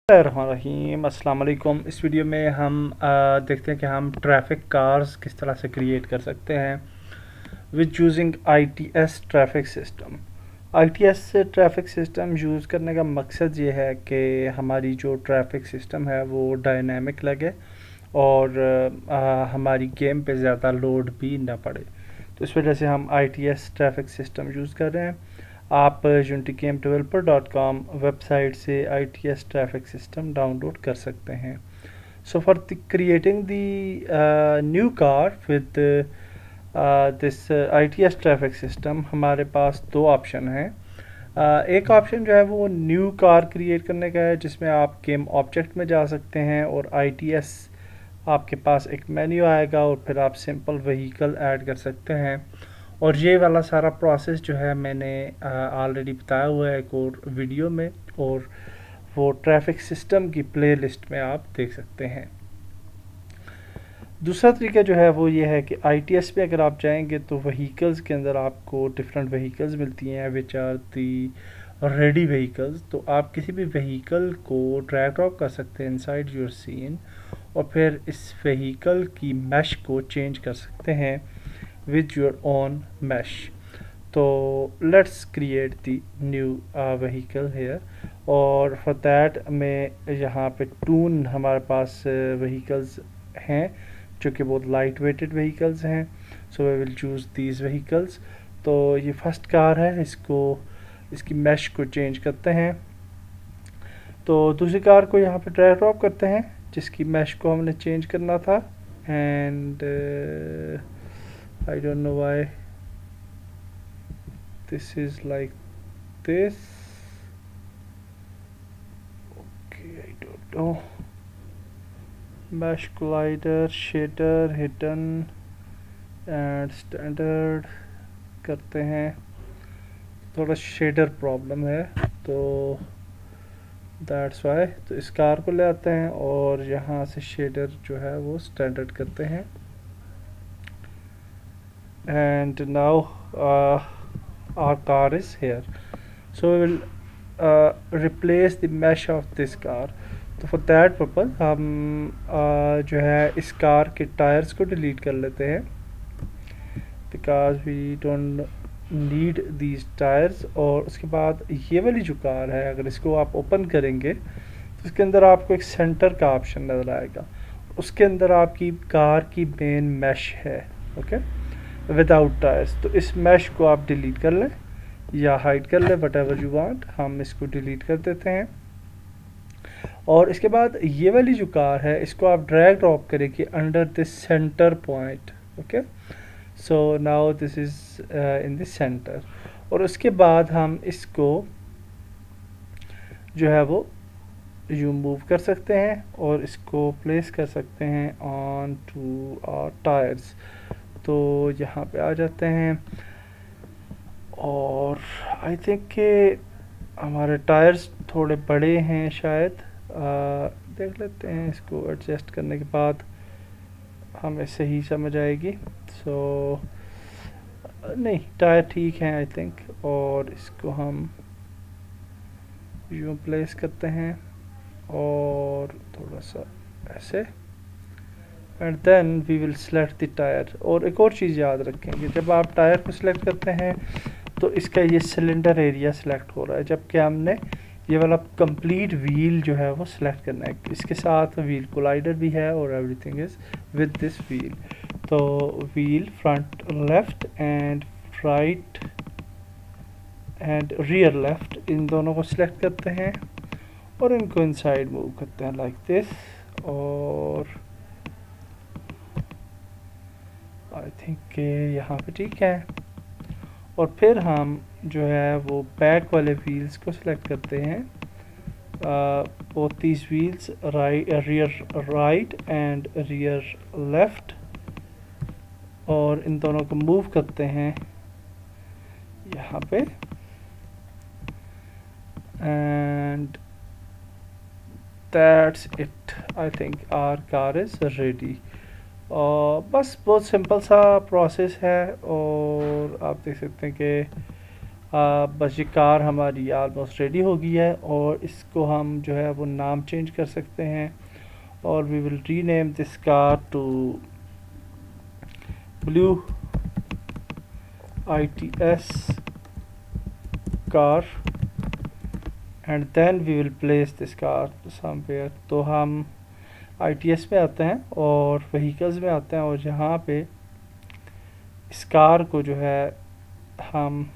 रहीम अस्सलाम वालेकुम। इस वीडियो में हम देखते हैं कि हम ट्रैफिक कार्स किस तरह से क्रिएट कर सकते हैं with using ITS traffic system. ITS traffic system use करने का मकसद ये है कि हमारी जो ट्रैफिक सिस्टम है वो डायनामिक लगे और हमारी गेम पे ज़्यादा लोड भी ना पड़े। तो इस वजह से हम ITS ट्रैफिक सिस्टम यूज़ कर रहे हैं। आप unitygamedeveloper.com वेबसाइट से ITS ट्रैफिक सिस्टम डाउनलोड कर सकते हैं। So for creating the new car with this ITS traffic system हमारे पास दो ऑप्शन हैं। एक ऑप्शन जो है वो न्यू कार क्रिएट करने का है, जिसमें आप गेम ऑब्जेक्ट में जा सकते हैं और ITS आपके पास एक मेन्यू आएगा और फिर आप सिंपल व्हीकल ऐड कर सकते हैं। और ये वाला सारा प्रोसेस जो है मैंने ऑलरेडी बताया हुआ है एक और वीडियो में, और वो ट्रैफिक सिस्टम की प्लेलिस्ट में आप देख सकते हैं। दूसरा तरीका जो है वो ये है कि ITS पे अगर आप जाएंगे तो व्हीकल्स के अंदर आपको डिफरेंट व्हीकल्स मिलती हैं which are the ready vehicles. तो आप किसी भी व्हीकल को ड्रैग ड्रॉप कर सकते हैं इनसाइड योर सीन और फिर इस व्हीकल की मैश को चेंज कर सकते हैं with your own mesh. तो let's create the new vehicle here, और for that मैं यहाँ पे टून हमारे पास vehicles हैं जो कि बहुत लाइट वेटेड vehicles हैं। so we will choose these vehicles। तो ये फर्स्ट कार है, इसकी मैश को चेंज करते हैं। तो दूसरी कार को यहाँ पे ड्रैग ड्रॉप करते हैं जिसकी मैश को हमने चेंज करना था। And I don't know why this is like this. Okay, I don't know. Mesh collider, shader, hidden and standard करते हैं। थोड़ा शेडर प्रॉब्लम है तो that's why। तो इस कार को ले आते हैं और यहाँ से शेडर जो है वो स्टैंडर्ड करते हैं। And now our car is here, so we will replace the mesh of this car। तो for that purpose हम जो है इस कार के टायर्स को डिलीट कर लेते हैं because we don't need these tires। और उसके बाद ये वाली जो कार है अगर इसको आप ओपन करेंगे तो इसके अंदर आपको एक सेंटर का ऑप्शन नज़र आएगा, उसके अंदर आपकी कार की मेन मैश है। Okay, without tyres. तो इस मैश को आप डिलीट कर लें या हाइड कर लें, वट एवर यू वांट। हम इसको डिलीट कर देते हैं और इसके बाद ये वाली जो कार है इसको आप ड्रैग ड्रॉप करेंगे under this centre point. Okay, so now this is in this centre. और उसके बाद हम इसको जो है वो यू मूव कर सकते हैं और इसको प्लेस कर सकते हैं ऑन टू आवर टायर्स। तो यहाँ पे आ जाते हैं और आई थिंक कि हमारे टायर्स थोड़े बड़े हैं शायद। देख लेते हैं, इसको एडजस्ट करने के बाद हमें सही समझ आएगी। सो नहीं, टायर ठीक हैं आई थिंक। और इसको हम यूँ प्लेस करते हैं और थोड़ा सा ऐसे, and then we will select the tyre. और एक और चीज़ याद रखेंगे, जब आप टायर को सिलेक्ट करते हैं तो इसका ये सिलेंडर एरिया सिलेक्ट हो रहा है, जबकि हमने ये वाला कंप्लीट व्हील जो है वो सिलेक्ट करना है। इसके साथ व्हील कोलाइडर भी है और everything is with this wheel. तो wheel front left and right and rear left, इन दोनों को सिलेक्ट करते हैं और इनको इनसाइड मूव करते हैं लाइक दिस। और आई थिंक यहाँ पे ठीक है। और फिर हम जो है वो बैक वाले व्हील्स को सिलेक्ट करते हैं, both these wheels, rear right and rear left, और इन दोनों को मूव करते हैं यहाँ पे। And that's it, I think our car is ready. और बस बहुत सिंपल सा प्रोसेस है और आप देख सकते हैं कि बस ये कार हमारी ऑलमोस्ट रेडी हो गई है, और इसको हम जो है वो नाम चेंज कर सकते हैं, और we will rename this car to blue ITS car, and then we will place this car somewhere. तो हम ITS में आते हैं और व्हीकल्स में आते हैं, और यहाँ पे इस कार को जो है हम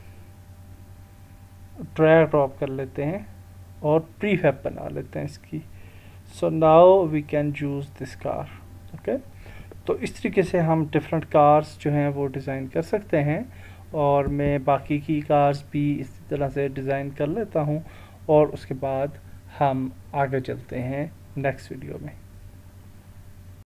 ड्रैग ड्रॉप कर लेते हैं और प्रीफैब बना लेते हैं इसकी। So now we can use this car. Okay, तो इस तरीके से हम डिफरेंट कार्स जो हैं वो डिज़ाइन कर सकते हैं, और मैं बाकी की कार्स भी इसी तरह से डिज़ाइन कर लेता हूँ, और उसके बाद हम आगे चलते हैं नेक्स्ट वीडियो में।